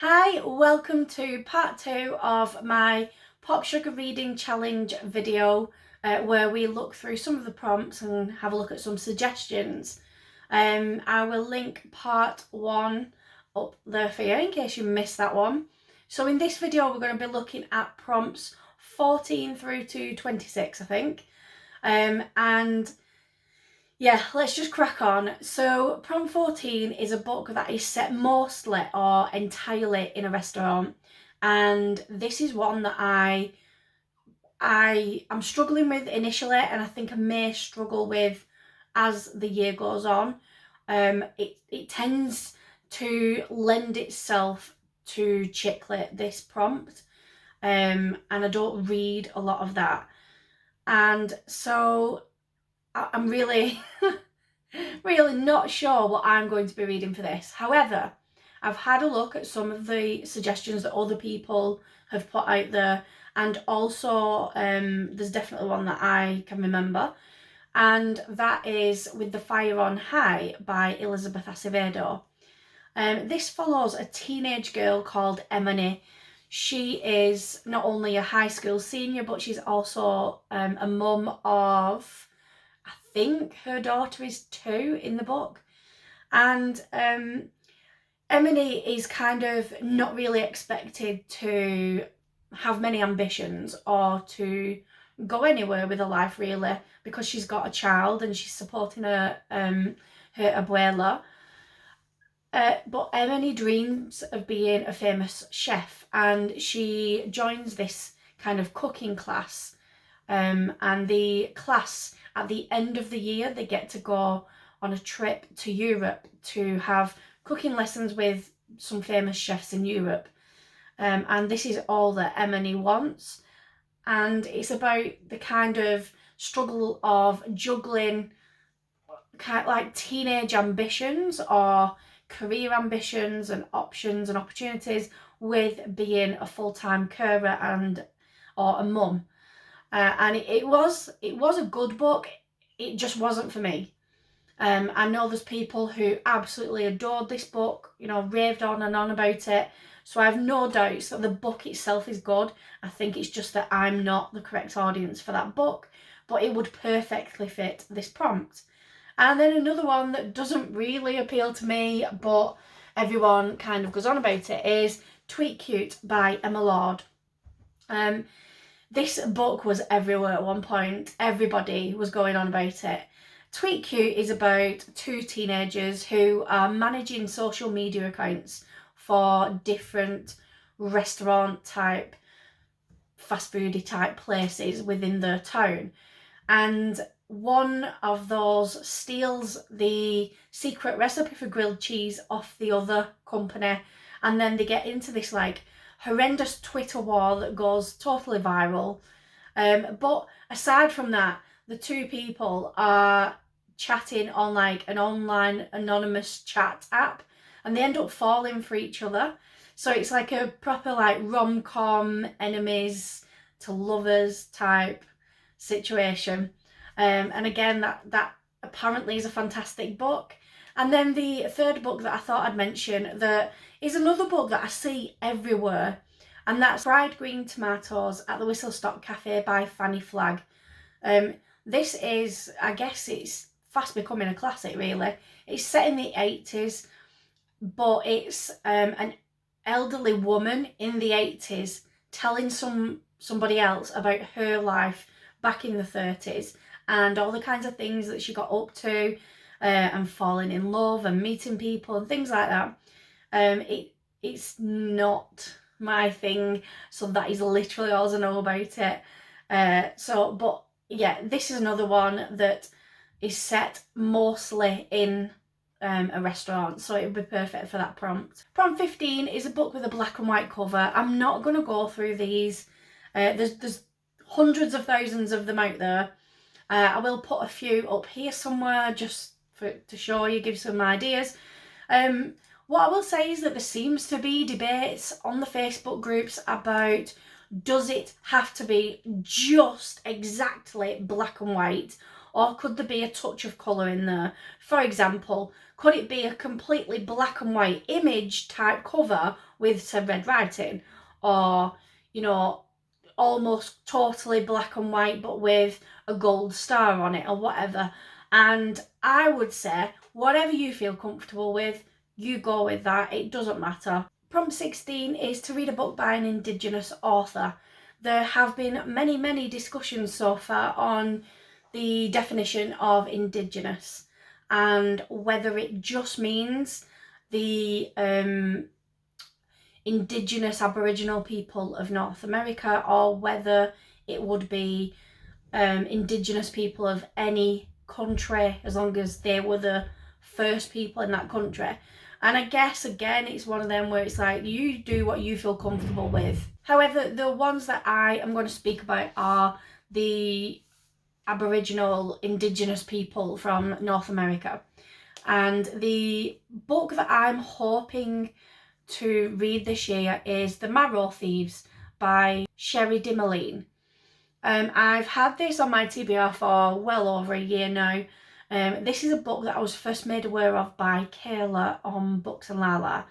Hi, welcome to part 2 of my Popsugar Reading Challenge video where we look through some of the prompts and have a look at some suggestions. I will link part 1 up there for you in case you missed that one. So in this video we're going to be looking at prompts 14 through to 26, I think. And yeah, let's just crack on. So prompt 14 is a book that is set mostly or entirely in a restaurant, and this is one that I am struggling with initially, and I think I may struggle with as the year goes on. It tends to lend itself to chick lit, this prompt, and I don't read a lot of that, and so I'm really really not sure what I'm going to be reading for this. However, I've had a look at some of the suggestions that other people have put out there, and also there's definitely one that I can remember, and that is With the Fire on High by Elizabeth Acevedo. This follows a teenage girl called Emily. She is not only a high school senior, but she's also a mum of, I think her daughter is 2 in the book. And Emily is kind of not really expected to have many ambitions or to go anywhere with her life, really, because she's got a child and she's supporting her abuela. But Emily dreams of being a famous chef, and she joins this kind of cooking class. And the class, at the end of the year, they get to go on a trip to Europe to have cooking lessons with some famous chefs in Europe. And this is all that Emily wants. And it's about the kind of struggle of juggling kind of like teenage ambitions or career ambitions and options and opportunities with being a full-time carer and or a mum. And it was a good book. It just wasn't for me. I know there's people who absolutely adored this book, raved on and on about it. So I have no doubts that the book itself is good. I think it's just that I'm not the correct audience for that book, but it would perfectly fit this prompt. And then another one that doesn't really appeal to me, but everyone kind of goes on about it, is Tweet Cute by Emma Lord. This book was everywhere at one point. Everybody was going on about it. Tweet Cute is about 2 teenagers who are managing social media accounts for different restaurant type, fast foody type places within their town. And one of those steals the secret recipe for grilled cheese off the other company, and then they get into this like horrendous Twitter war that goes totally viral. But aside from that, the 2 people are chatting on like an online anonymous chat app, and they end up falling for each other. So it's like a proper like rom-com enemies to lovers type situation. And again, that apparently is a fantastic book. And then the third book that I thought I'd mention that is another book that I see everywhere, and that's Fried Green Tomatoes at the Whistle Stop Cafe by Fanny Flagg. This is, I guess it's fast becoming a classic, really. It's set in the 80s, but it's an elderly woman in the 80s telling somebody else about her life back in the 30s and all the kinds of things that she got up to, and falling in love and meeting people and things like that. It's not my thing, so that is literally all I know about it. But yeah, this is another one that is set mostly in a restaurant, so it would be perfect for that prompt. Prompt 15 is a book with a black and white cover. I'm not going to go through these. There's hundreds of thousands of them out there. I will put a few up here somewhere just to show you, give some ideas. What I will say is that there seems to be debates on the Facebook groups about, does it have to be just exactly black and white, or could there be a touch of colour in there? For example, could it be a completely black and white image type cover, with said red writing, or, you know, almost totally black and white but with a gold star on it or whatever. And I would say whatever you feel comfortable with, you go with that. It doesn't matter. Prompt 16 is to read a book by an indigenous author. There have been many discussions so far on the definition of indigenous and whether it just means the indigenous Aboriginal people of North America, or whether it would be indigenous people of any country, as long as they were the first people in that country. And I guess, again, it's one of them where it's like, you do what you feel comfortable with. However, the ones that I am going to speak about are the Aboriginal indigenous people from North America. And the book that I'm hoping to read this year is The Marrow Thieves by Sherry Dimeline. I've had this on my TBR for well over a year now. This is a book that I was first made aware of by Kayla on Books and Lala,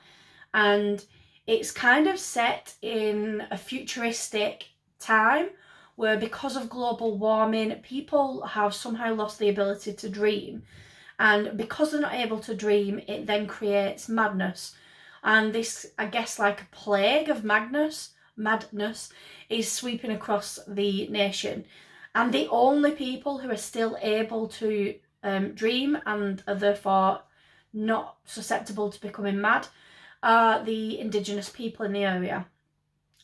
and it's kind of set in a futuristic time where, because of global warming, people have somehow lost the ability to dream, and because they're not able to dream, it then creates madness. And this, I guess, like a plague of madness is sweeping across the nation, and the only people who are still able to dream and are therefore not susceptible to becoming mad are the indigenous people in the area.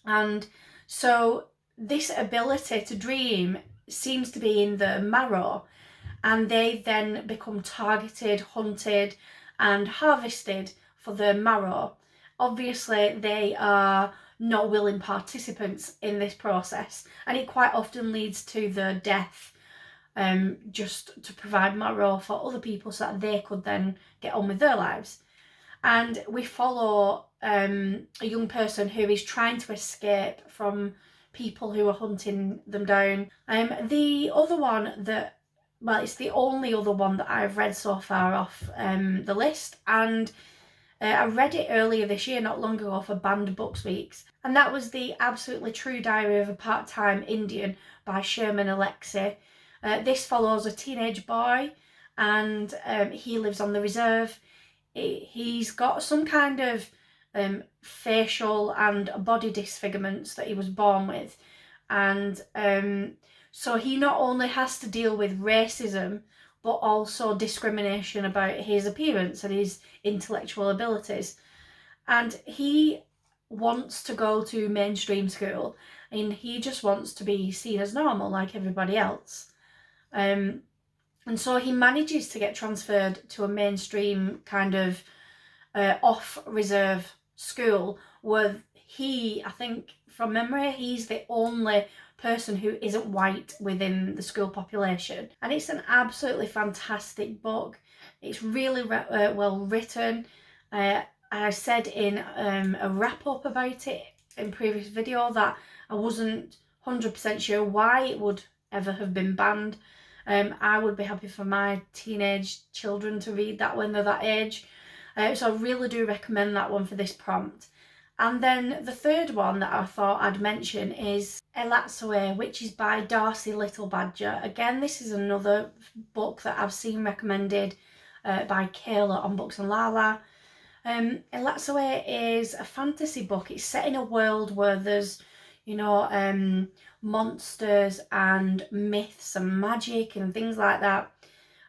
And so this ability to dream seems to be in the marrow, and they then become targeted, hunted and harvested for their marrow. Obviously they are not willing participants in this process, and it quite often leads to their death, just to provide marrow for other people so that they could then get on with their lives. And we follow a young person who is trying to escape from people who are hunting them down. The other one that, well, it's the only other one that I've read so far off the list, and I read it earlier this year, not long ago, for Banned Books Weeks, and that was The Absolutely True Diary of a Part-Time Indian by Sherman Alexie. This follows a teenage boy, and he lives on the reserve. He's got some kind of facial and body disfigurements that he was born with, and so he not only has to deal with racism but also discrimination about his appearance and his intellectual abilities. And he wants to go to mainstream school, and he just wants to be seen as normal like everybody else. And so he manages to get transferred to a mainstream kind of off-reserve school where he, I think from memory, he's the only person who isn't white within the school population. And it's an absolutely fantastic book. It's really well written. I said in a wrap-up about it in previous video that I wasn't 100% sure why it would ever have been banned. I would be happy for my teenage children to read that when they're that age. So I really do recommend that one for this prompt. And then the third one that I thought I'd mention is Elatsoe, which is by Darcy Littlebadger. Again, this is another book that I've seen recommended by Kayla on Books and Lala. Elatsoe is a fantasy book. It's set in a world where there's, you know, monsters and myths and magic and things like that.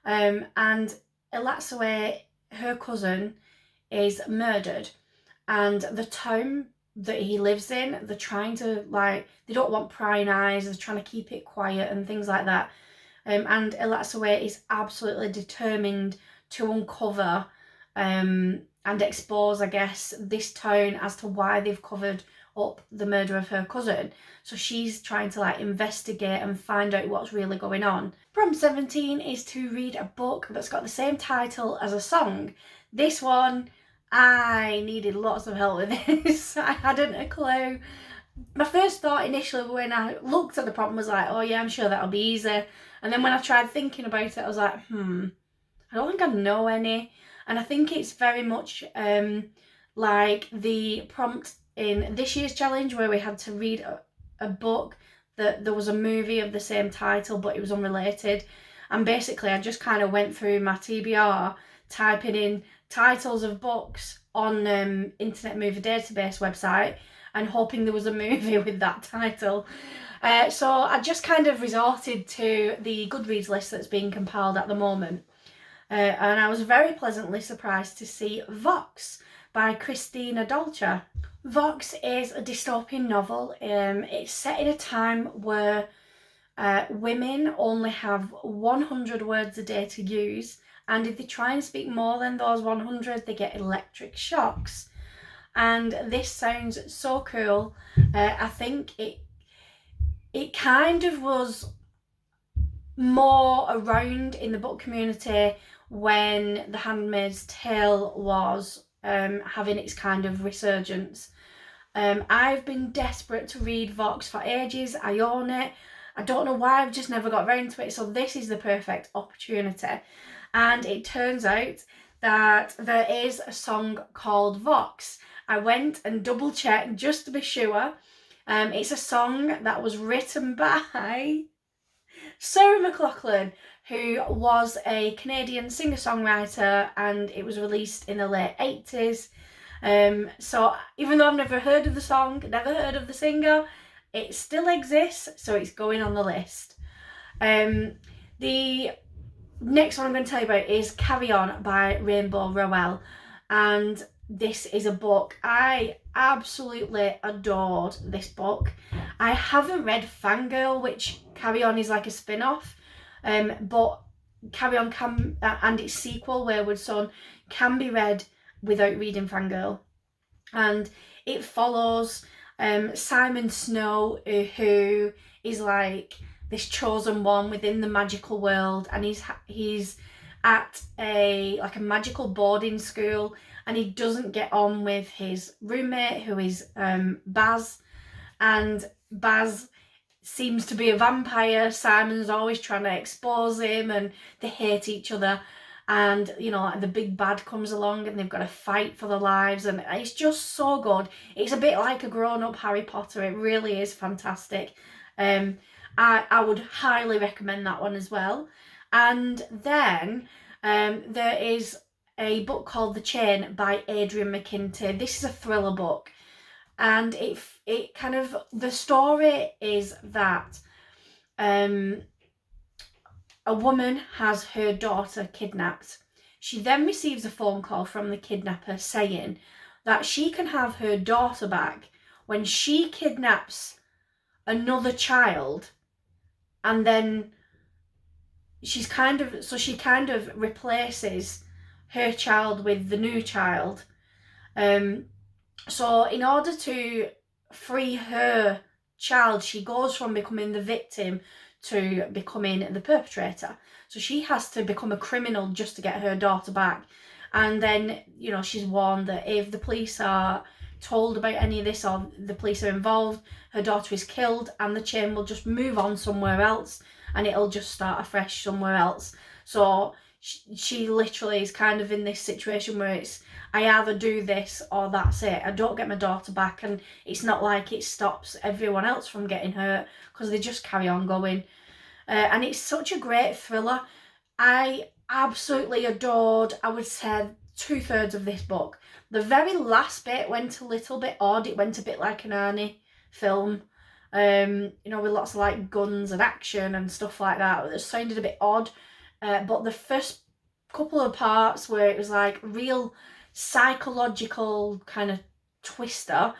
And Elatsoe, her cousin, is murdered, and the town that he lives in, they're trying to, like, they don't want prying eyes, they're trying to keep it quiet and things like that. And Elatsoe is absolutely determined to uncover and expose, I guess, this town as to why they've covered up the murder of her cousin. So she's trying to, like, investigate and find out what's really going on. Prompt 17 is to read a book that's got the same title as a song. This one, I needed lots of help with this. I hadn't a clue. My first thought initially when I looked at the prompt was like, oh yeah, I'm sure that'll be easy. And then when I tried thinking about it, I was like, I don't think I know any. And I think it's very much like the prompt in this year's challenge where we had to read a book that there was a movie of the same title but it was unrelated, and basically I just kind of went through my TBR typing in titles of books on Internet Movie Database website and hoping there was a movie with that title. So I just kind of resorted to the Goodreads list that's being compiled at the moment. And I was very pleasantly surprised to see Vox by Christina Dolce. Vox is a dystopian novel. It's set in a time where women only have 100 words a day to use, and if they try and speak more than those 100, they get electric shocks. And this sounds so cool. I think it kind of was more around in the book community when The Handmaid's Tale was having its kind of resurgence. I've been desperate to read Vox for ages. I own it. I don't know why, I've just never got around to it, so this is the perfect opportunity. And it turns out that there is a song called Vox. I went and double checked just to be sure. It's a song that was written by Sarah McLachlan, who was a Canadian singer-songwriter, and it was released in the late 80s. So even though I've never heard of the song, never heard of the singer, it still exists, so it's going on the list. The next one I'm going to tell you about is Carry On by Rainbow Rowell, and this is a book I absolutely adored. This book, I haven't read Fangirl, which Carry On is like a spin-off, but Carry On can, and its sequel Wayward Son, can be read without reading Fangirl. And it follows Simon Snow, who is like this chosen one within the magical world, and he's at a magical boarding school, and he doesn't get on with his roommate, who is Baz, and Baz seems to be a vampire. Simon's always trying to expose him, and they hate each other. And the big bad comes along, and they've got to fight for their lives, and it's just so good. It's a bit like a grown-up Harry Potter. It really is fantastic. I would highly recommend that one as well. And then there is a book called The Chain by Adrian McKinty. This is a thriller book, and it kind of, the story is that a woman has her daughter kidnapped. She then receives a phone call from the kidnapper saying that she can have her daughter back when she kidnaps another child, and then she kind of replaces her child with the new child. So in order to free her child, she goes from becoming the victim to becoming the perpetrator. So she has to become a criminal just to get her daughter back. And then, she's warned that if the police are told about any of this, or the police are involved, her daughter is killed, and the chain will just move on somewhere else, and it'll just start afresh somewhere else. So she literally is kind of in this situation where it's, I either do this or that's it. I don't get my daughter back, and it's not like it stops everyone else from getting hurt, because they just carry on going. And it's such a great thriller. I absolutely adored, I would say, 2/3 of this book. The very last bit went a little bit odd. It went a bit like an Arnie film, with lots of guns and action and stuff like that. It sounded a bit odd. But the first couple of parts where it was like real psychological kind of twister,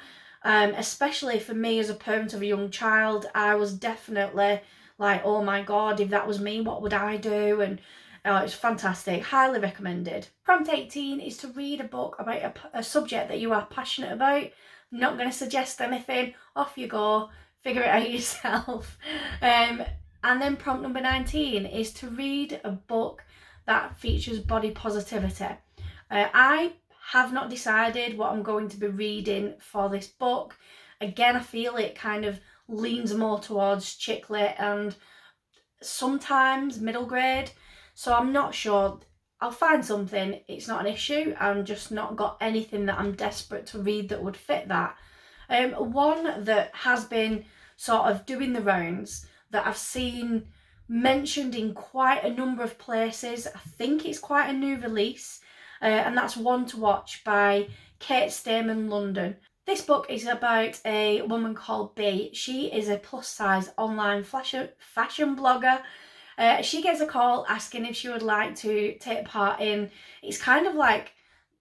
especially for me as a parent of a young child, I was definitely like, oh my God, if that was me, what would I do? And it's fantastic, highly recommended. Prompt 18 is to read a book about a subject that you are passionate about. I'm not going to suggest anything, off you go, figure it out yourself. And then prompt number 19 is to read a book that features body positivity. I have not decided what I'm going to be reading for this book. Again, I feel it kind of leans more towards chick lit and sometimes middle grade, so I'm not sure. I'll find something, it's not an issue. I'm just not got anything that I'm desperate to read that would fit that. One that has been sort of doing the rounds that I've seen mentioned in quite a number of places. I think it's quite a new release, and that's One to Watch by Kate Stayman London. This book is about a woman called Bee. She is a plus size online fashion blogger. She gets a call asking if she would like to take part in, it's kind of like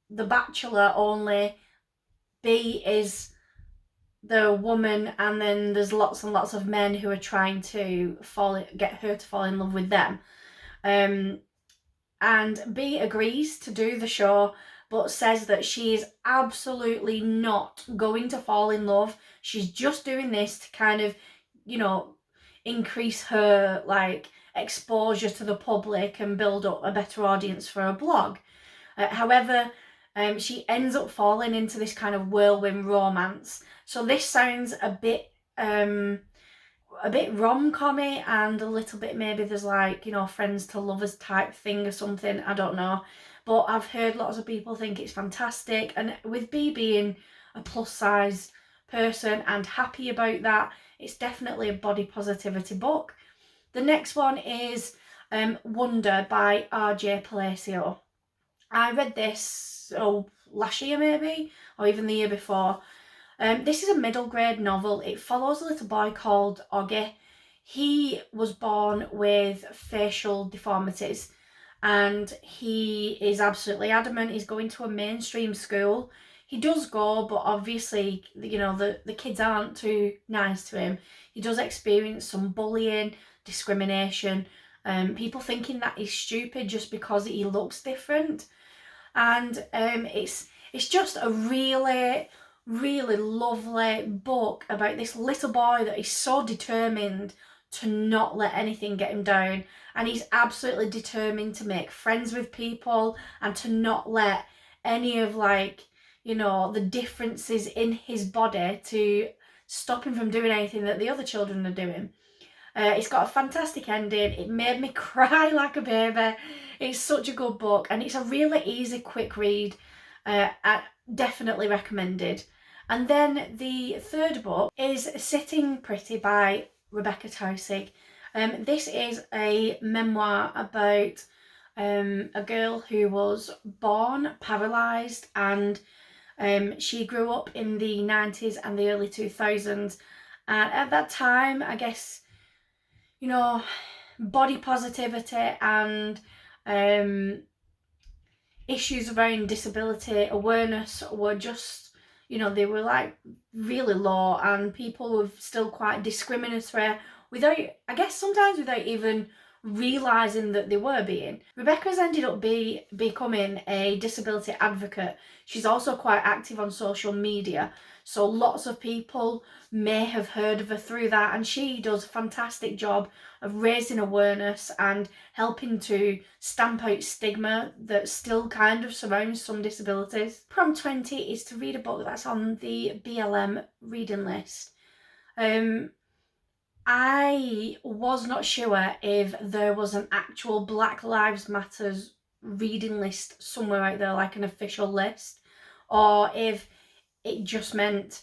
The Bachelor, only Bee is the woman and then there's lots and lots of men who are trying to get her to fall in love with them. And Bee agrees to do the show, but says that she is absolutely not going to fall in love. She's just doing this to kind of, you know, increase her like exposure to the public and build up a better audience for her blog. However, she ends up falling into this kind of whirlwind romance. So this sounds a bit rom-commy and a little bit, maybe there's like, you know, friends to lovers type thing or something, I don't know. But I've heard lots of people think it's fantastic, and with Bee being a plus size person and happy about that, it's definitely a body positivity book. The next one is Wonder by R.J. Palacio. I read this last year maybe, or even the year before. This is a middle grade novel. It follows a little boy called Oggy. He was born with facial deformities and he is absolutely adamant he's going to a mainstream school. He does go, but obviously, you know, the kids aren't too nice to him. He does experience some bullying, discrimination, people thinking that he's stupid just because he looks different. And it's just a really lovely book about this little boy that is so determined to not let anything get him down, and he's absolutely determined to make friends with people and to not let any of, like, you know, the differences in his body to stop him from doing anything that the other children are doing. It's got a fantastic ending. It made me cry like a baby. It's such a good book and it's a really easy, quick read. Definitely recommended. And then the third book is Sitting Pretty by Rebecca Tausig. This is a memoir about a girl who was born paralysed, and she grew up in the 90s and the early 2000s. And at that time, I guess, you know, body positivity and issues around disability awareness were just, you know, they were like really low, and people were still quite discriminatory without, I guess sometimes without even realising that they were being. Rebecca's ended up becoming a disability advocate. She's also quite active on social media, so lots of people may have heard of her through that, and she does a fantastic job of raising awareness and helping to stamp out stigma that still kind of surrounds some disabilities. Prompt 20 is to read a book that's on the BLM Reading List. I was not sure if there was an actual Black Lives Matters reading list somewhere out there, like an official list, or if it just meant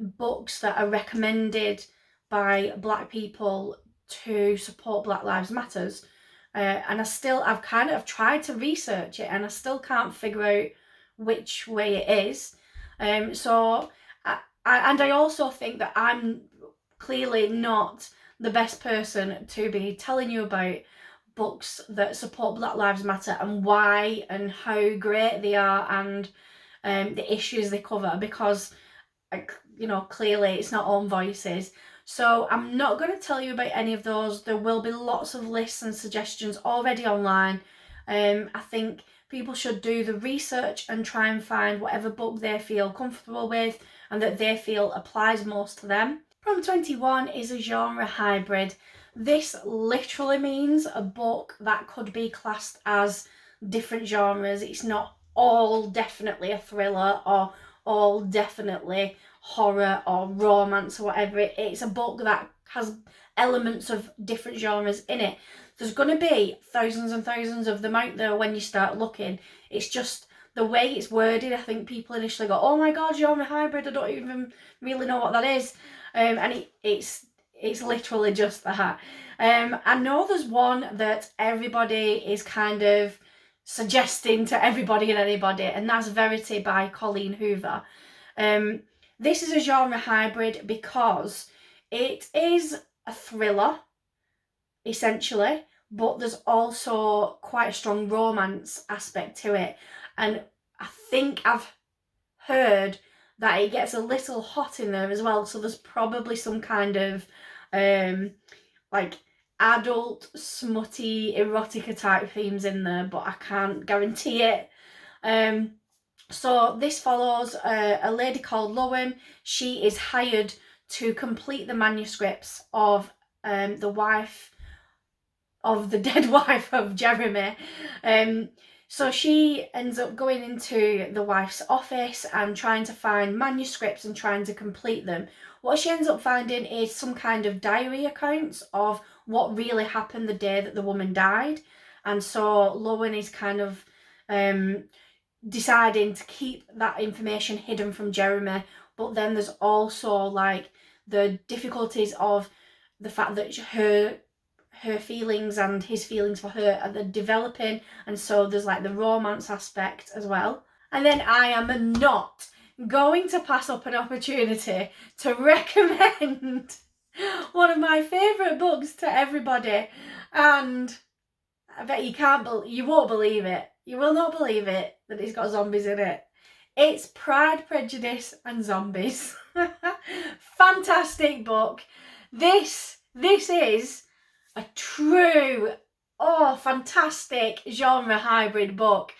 books that are recommended by Black people to support Black Lives Matters. And I've kind of tried to research it and I still can't figure out which way it is. So I also think that I'm clearly not the best person to be telling you about books that support Black Lives Matter and why and how great they are and the issues they cover, because, you know, clearly it's not own voices. So I'm not going to tell you about any of those. There will be lots of lists and suggestions already online. I think people should do the research and try and find whatever book they feel comfortable with and that they feel applies most to them. Prompt 21 is a genre hybrid. This literally means a book that could be classed as different genres. It's not all definitely a thriller or all definitely horror or romance or whatever. It's a book that has elements of different genres in it. There's going to be thousands and thousands of them out there when you start looking. It's just the way it's worded. I think people initially go, oh my god, genre hybrid, I don't even really know what that is. And it's literally just that. I know there's one that everybody is kind of suggesting to everybody and anybody, and that's Verity by Colleen Hoover. This is a genre hybrid because it is a thriller, essentially, but there's also quite a strong romance aspect to it. And I think I've heard that it gets a little hot in there as well, so there's probably some kind of like adult, smutty, erotica type themes in there, but I can't guarantee it. So this follows a lady called Lowen. She is hired to complete the manuscripts of the wife of the dead wife of Jeremy. So she ends up going into the wife's office and trying to find manuscripts and trying to complete them. What she ends up finding is some kind of diary accounts of what really happened the day that the woman died. And so Lowen is kind of deciding to keep that information hidden from Jeremy. But then there's also like the difficulties of the fact that her feelings and his feelings for her are developing, and so there's like the romance aspect as well. And then I am not going to pass up an opportunity to recommend one of my favourite books to everybody, and I bet you won't believe it. You will not believe it that it's got zombies in it. It's Pride, Prejudice and Zombies. Fantastic book. This is a true, fantastic genre hybrid book.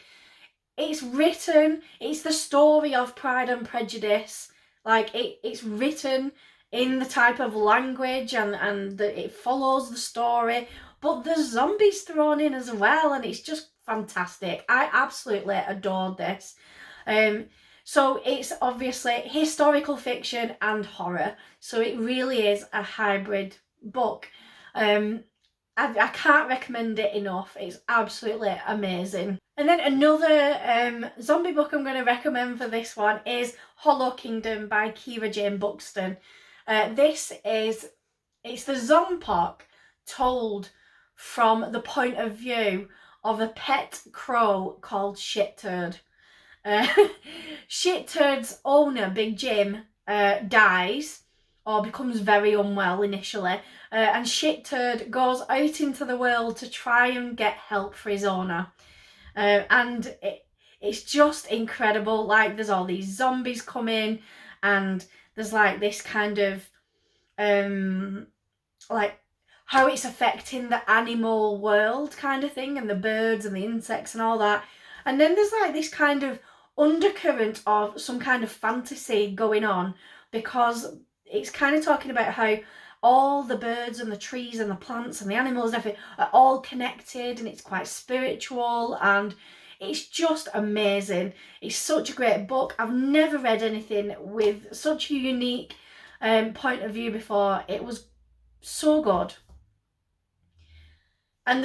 It's the story of Pride and Prejudice. Like, it's written in the type of language and it follows the story, but there's zombies thrown in as well, and it's just fantastic. I absolutely adored this. So it's obviously historical fiction and horror, so it really is a hybrid book. I can't recommend it enough. It's absolutely amazing. And then another zombie book I'm going to recommend for this one is Hollow Kingdom by Kira Jane Buxton. It's the Zompoc told from the point of view of a pet crow called Shit Turd. Shit Turd's owner, Big Jim, dies or becomes very unwell initially, and Shit Turd goes out into the world to try and get help for his owner. And it's just incredible. Like, there's all these zombies coming, and there's like this kind of like how it's affecting the animal world kind of thing, and the birds and the insects and all that. And then there's like this kind of undercurrent of some kind of fantasy going on, because it's kind of talking about how all the birds and the trees and the plants and the animals and everything are all connected, and it's quite spiritual, and it's just amazing. It's such a great book. I've never read anything with such a unique point of view before. It was so good. And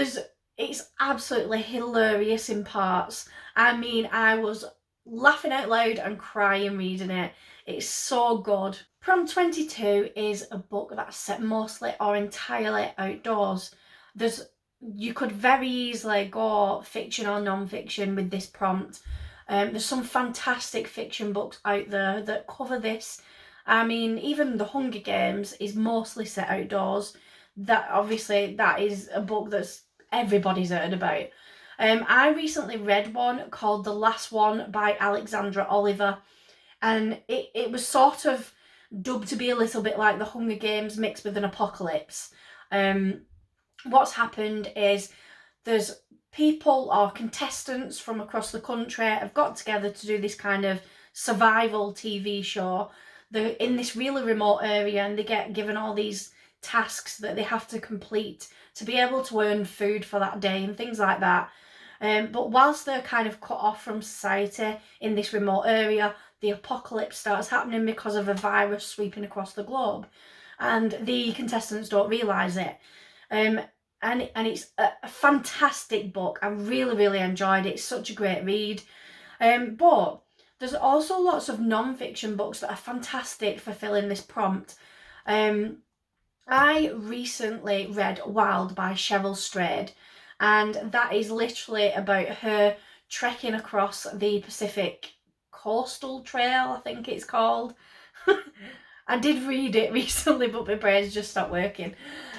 it's absolutely hilarious in parts. I mean, I was laughing out loud and crying reading it. It's so good. Prompt 22 is a book that's set mostly or entirely outdoors. You could very easily go fiction or non-fiction with this prompt. There's some fantastic fiction books out there that cover this. I mean, even The Hunger Games is mostly set outdoors. That is a book that's everybody's heard about. I recently read one called The Last One by Alexandra Oliver, and it was sort of dubbed to be a little bit like The Hunger Games mixed with an apocalypse. What's happened is there's people or contestants from across the country have got together to do this kind of survival TV show. They're in this really remote area, and they get given all these tasks that they have to complete to be able to earn food for that day and things like that. But whilst they're kind of cut off from society in this remote area, the apocalypse starts happening because of a virus sweeping across the globe. and the contestants don't realise it. And it's a fantastic book. I really, really enjoyed it. It's such a great read. But there's also lots of non-fiction books that are fantastic for filling this prompt. I recently read Wild by Cheryl Strayed, and that is literally about her trekking across the Pacific Coastal Trail, I think it's called. I did read it recently, but my brain's just stopped working.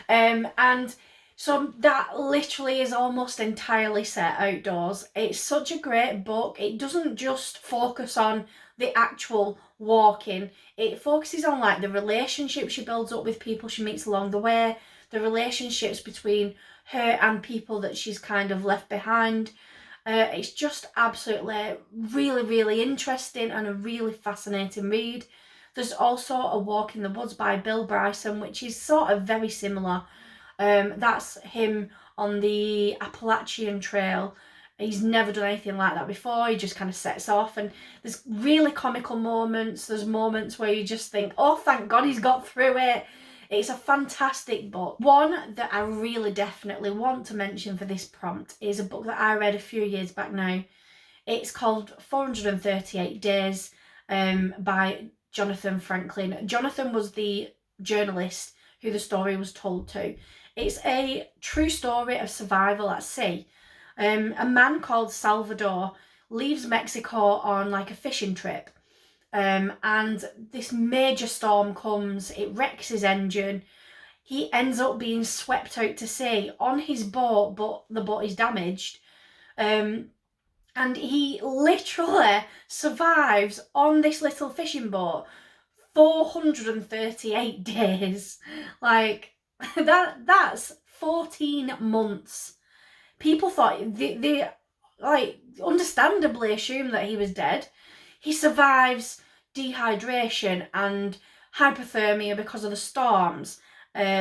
And so that literally is almost entirely set outdoors. It's such a great book. It doesn't just focus on the actual walking. It focuses on like the relationships she builds up with people she meets along the way, the relationships between her and people that she's kind of left behind. It's just absolutely really, really interesting and a really fascinating read. There's also A Walk in the Woods by Bill Bryson, which is sort of very similar. That's him on the Appalachian Trail. He's never done anything like that before. He just kind of sets off, and there's really comical moments. There's moments where you just think, oh, thank God he's got through it. It's a fantastic book. One that I really definitely want to mention for this prompt is a book that I read a few years back now. It's called 438 Days by Jonathan Franklin. Jonathan was the journalist who the story was told to. It's a true story of survival at sea. A man called Salvador leaves Mexico on like a fishing trip. And this major storm comes, it wrecks his engine. He ends up being swept out to sea on his boat, but the boat is damaged. And he literally survives on this little fishing boat 438 days. Like, that's 14 months. People thought, they like, understandably assumed that he was dead. He survives dehydration and hypothermia because of the storms,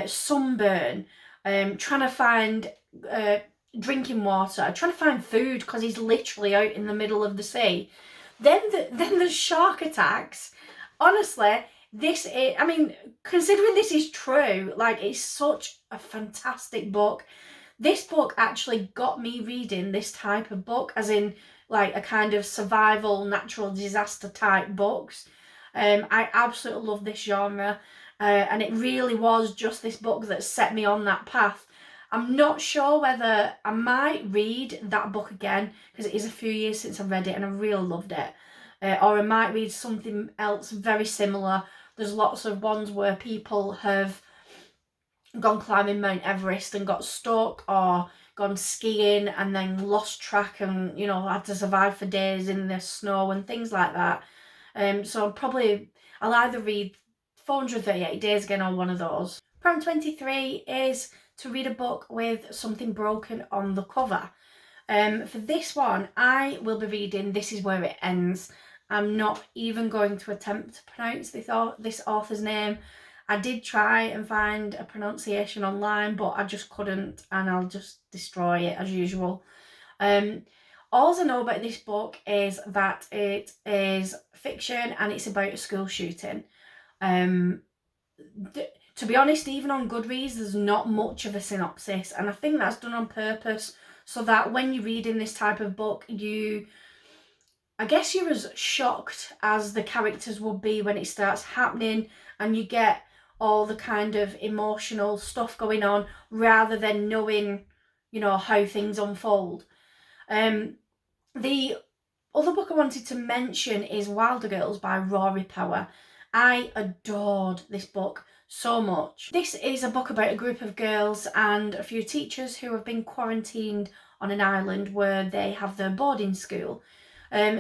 sunburn, trying to find drinking water, trying to find food because he's literally out in the middle of the sea. Then there's shark attacks. Honestly, I mean, considering this is true, like, it's such a fantastic book. This book actually got me reading this type of book, as in like a kind of survival, natural disaster type books. I absolutely love this genre, and it really was just this book that set me on that path. I'm not sure whether I might read that book again, because it is a few years since I read it and I really loved it. Or I might read something else very similar. There's lots of ones where people have gone climbing Mount Everest and got stuck, or gone skiing and then lost track and, you know, had to survive for days in the snow and things like that. So I'll either read 438 Days again or one of those. Prompt 23 is to read a book with something broken on the cover. For this one, I will be reading This Is Where It Ends. I'm not even going to attempt to pronounce this author's name. I did try and find a pronunciation online, but I just couldn't, and I'll just destroy it as usual. All I know about this book is that it is fiction and it's about a school shooting. To be honest, even on Goodreads, there's not much of a synopsis, and I think that's done on purpose so that when you're reading this type of book, I guess you're as shocked as the characters would be when it starts happening, and you get all the kind of emotional stuff going on rather than knowing, you know, how things unfold. The other book I wanted to mention is Wilder Girls by Rory Power. I adored this book so much. This is a book about a group of girls and a few teachers who have been quarantined on an island where they have their boarding school.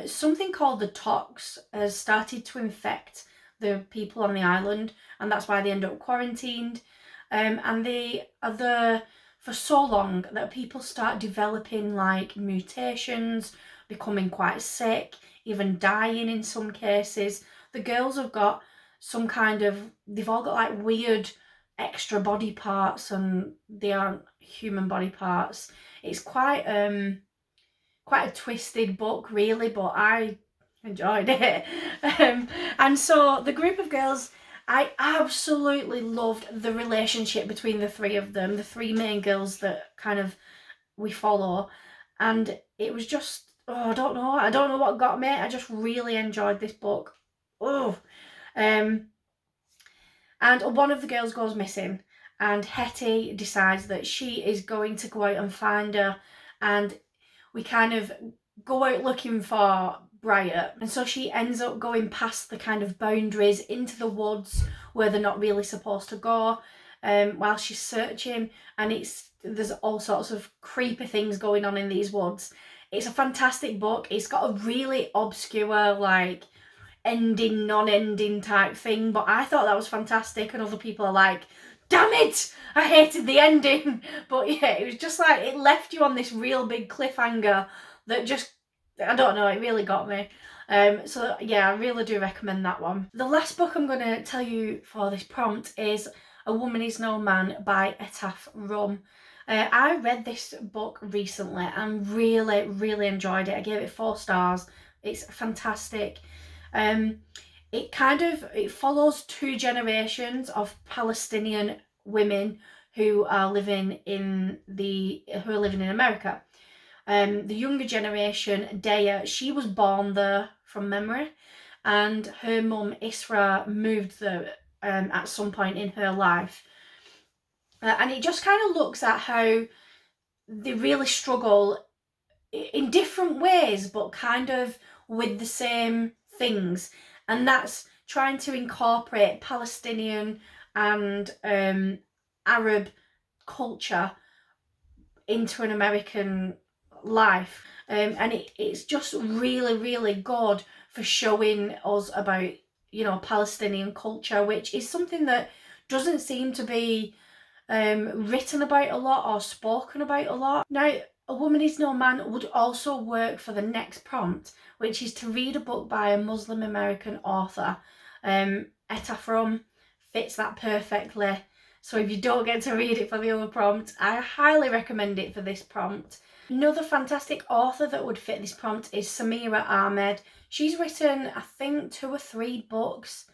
Something called the tox has started to infect the people on the island, and that's why they end up quarantined. And they are there for so long that people start developing like mutations, becoming quite sick, even dying in some cases. The girls have got they've all got like weird extra body parts, and they aren't human body parts. It's quite a twisted book, really, but I enjoyed it. And so the group of girls I absolutely loved the relationship between the three of them, the three main girls that kind of we follow, and it was just, oh, I don't know what got me. I just really enjoyed this book. Oh, and one of the girls goes missing, and Hetty decides that she is going to go out and find her, and we kind of go out looking for Briar, and so she ends up going past the kind of boundaries into the woods where they're not really supposed to go, while she's searching, and there's all sorts of creepy things going on in these woods. It's a fantastic book. It's got a really obscure, like, ending, non-ending type thing, but I thought that was fantastic, and other people are like, damn it, I hated the ending. But yeah, it was just like, it left you on this real big cliffhanger that just, I don't know, it really got me. So yeah, I really do recommend that one. The last book I'm going to tell you for this prompt is A Woman Is No Man by Etaf Rum. I read this book recently and really, really enjoyed it. I gave it 4 stars. It's fantastic. It follows 2 generations of Palestinian women who are living in America. The younger generation, Daya, she was born there from memory, and her mum Isra moved there at some point in her life. And it just kind of looks at how they really struggle in different ways, but kind of with the same things, and that's trying to incorporate Palestinian and Arab culture into an American life, and it's just really, really good for showing us about, you know, Palestinian culture, which is something that doesn't seem to be written about a lot or spoken about a lot. Now, A Woman Is No Man would also work for the next prompt, which is to read a book by a Muslim American author. Etaf Rum fits that perfectly. So if you don't get to read it for the other prompt, I highly recommend it for this prompt. Another fantastic author that would fit this prompt is Samira Ahmed. She's written, I think, 2 or 3 books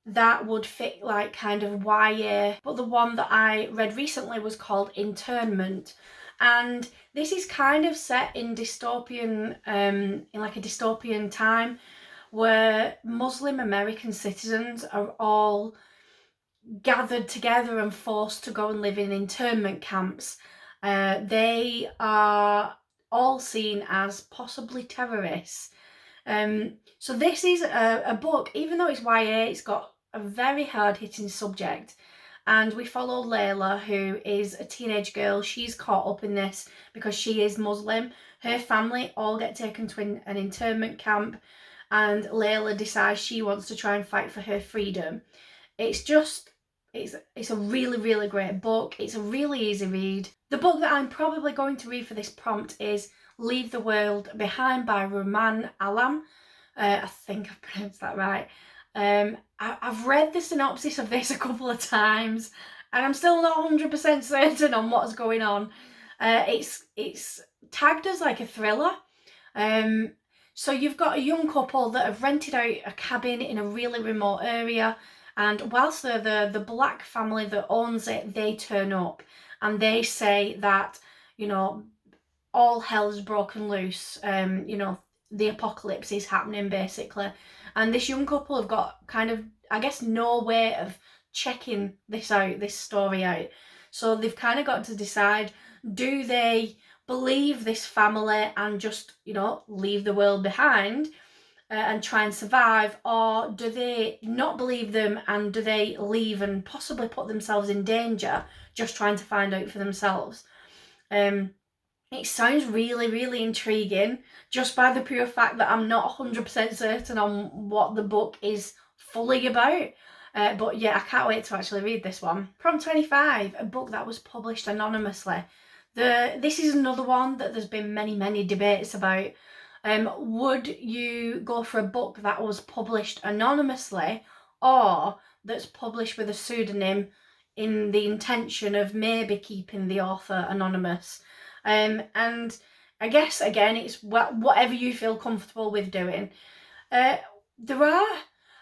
that would fit like kind of YA, but the one that I read recently was called Internment, and this is kind of set in dystopian, in like a dystopian time where Muslim American citizens are all gathered together and forced to go and live in internment camps. They are all seen as possibly terrorists. So this is a book, even though it's YA, it's got a very hard-hitting subject, and we follow Layla, who is a teenage girl. She's caught up in this because she is Muslim. Her family all get taken to an internment camp, and Layla decides she wants to try and fight for her freedom. It's a really, really great book. It's a really easy read. The book that I'm probably going to read for this prompt is Leave the World Behind by Ruman Alam. I think I've pronounced that right. I've read the synopsis of this a couple of times, and I'm still not 100% certain on what's going on. It's tagged as like a thriller. So you've got a young couple that have rented out a cabin in a really remote area, and whilst they're there, the black family that owns it, they turn up, and they say that, you know, all hell's broken loose. You know, the apocalypse is happening basically, and this young couple have got kind of, I guess, no way of checking this story out. So they've kind of got to decide, do they believe this family and just, you know, leave the world behind and try and survive, or do they not believe them and do they leave and possibly put themselves in danger just trying to find out for themselves? It sounds really, really intriguing just by the pure fact that I'm not 100% certain on what the book is fully about. But yeah, I can't wait to actually read this one. Prompt 25, a book that was published anonymously. This is another one that there's been many, many debates about. Would you go for a book that was published anonymously or that's published with a pseudonym in the intention of maybe keeping the author anonymous? And I guess, again, it's whatever you feel comfortable with doing.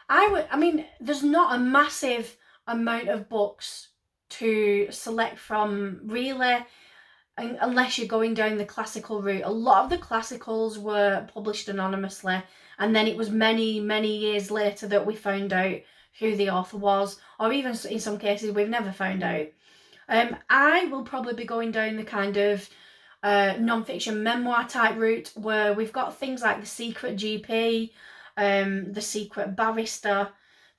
I mean, there's not a massive amount of books to select from, really, unless you're going down the classical route. A lot of the classicals were published anonymously, and then it was many, many years later that we found out who the author was, or even in some cases we've never found out. I will probably be going down the kind of non-fiction memoir type route, where we've got things like The Secret GP, The Secret Barrister,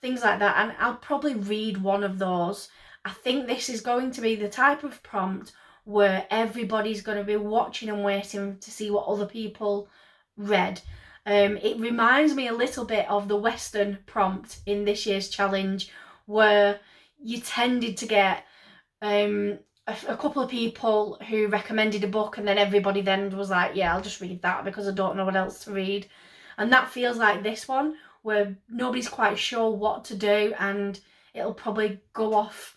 things like that, and I'll probably read one of those. I think this is going to be the type of prompt where everybody's going to be watching and waiting to see what other people read. It reminds me a little bit of the Western prompt in this year's challenge, where you tended to get a couple of people who recommended a book, and then everybody then was like, yeah, I'll just read that because I don't know what else to read. And that feels like this one, where nobody's quite sure what to do, and it'll probably go off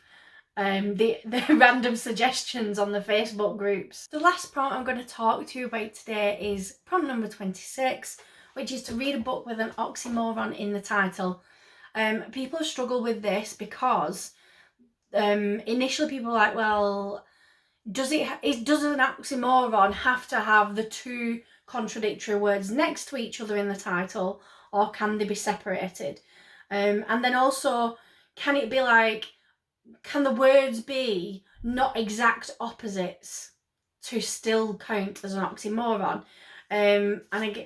the random suggestions on the Facebook groups. The last prompt I'm going to talk to you about today is prompt number 26, which is to read a book with an oxymoron in the title. People struggle with this because initially people are like, well, does an oxymoron have to have the two contradictory words next to each other in the title, or can they be separated? And then also, can it be like, can the words be not exact opposites to still count as an oxymoron? And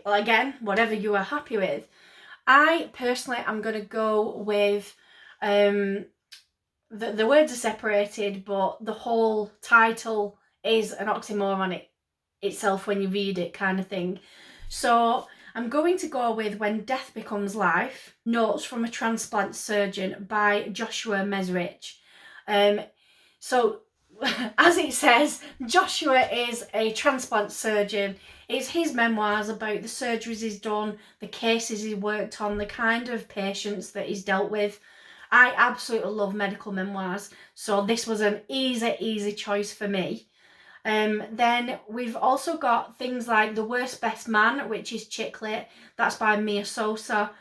again, whatever you are happy with. I personally am going to go with the words are separated, but the whole title is an oxymoron itself when you read it, kind of thing. So I'm going to go with When Death Becomes Life, Notes from a Transplant Surgeon by Joshua Mesrich. So as it says, Joshua is a transplant surgeon. It's his memoirs about the surgeries he's done, the cases he worked on, the kind of patients that he's dealt with. I absolutely love medical memoirs, so this was an easy choice for me. Then we've also got things like The Worst Best Man, which is chick lit. That's by Mia Sosa.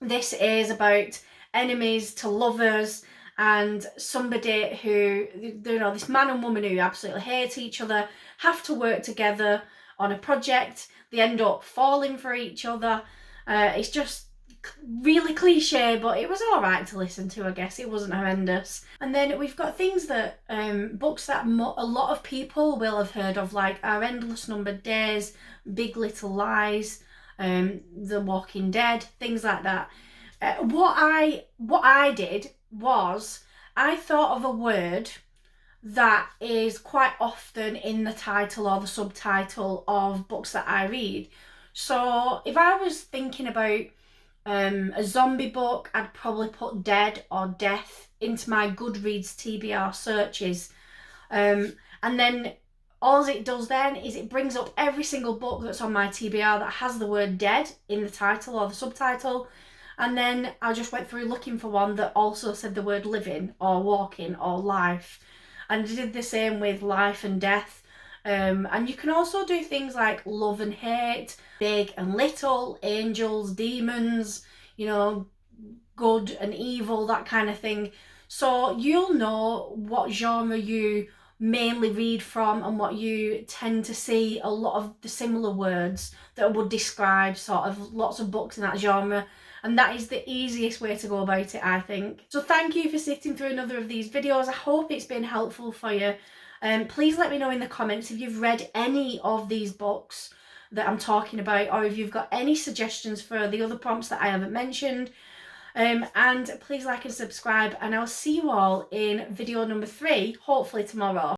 This is about enemies to lovers, and somebody who, you know, this man and woman who absolutely hate each other have to work together on a project. They end up falling for each other. It's just really cliche, but it was alright to listen to, I guess. It wasn't horrendous. And then we've got things that, books that a lot of people will have heard of, like Our Endless Numbered Days, Big Little Lies, The Walking Dead, things like that. What I did was I thought of a word that is quite often in the title or the subtitle of books that I read. So if I was thinking about a zombie book, I'd probably put dead or death into my Goodreads TBR searches. And then all it does then is it brings up every single book that's on my TBR that has the word dead in the title or the subtitle. And then I just went through looking for one that also said the word living or walking or life. And I did the same with life and death. And you can also do things like love and hate, big and little, angels, demons, you know, good and evil, that kind of thing. So you'll know what genre you mainly read from and what you tend to see a lot of the similar words that would describe sort of lots of books in that genre. And that is the easiest way to go about it, I think. So thank you for sitting through another of these videos. I hope it's been helpful for you. Please let me know in the comments if you've read any of these books that I'm talking about, or if you've got any suggestions for the other prompts that I haven't mentioned. And please like and subscribe, and I'll see you all in video number 3, hopefully tomorrow.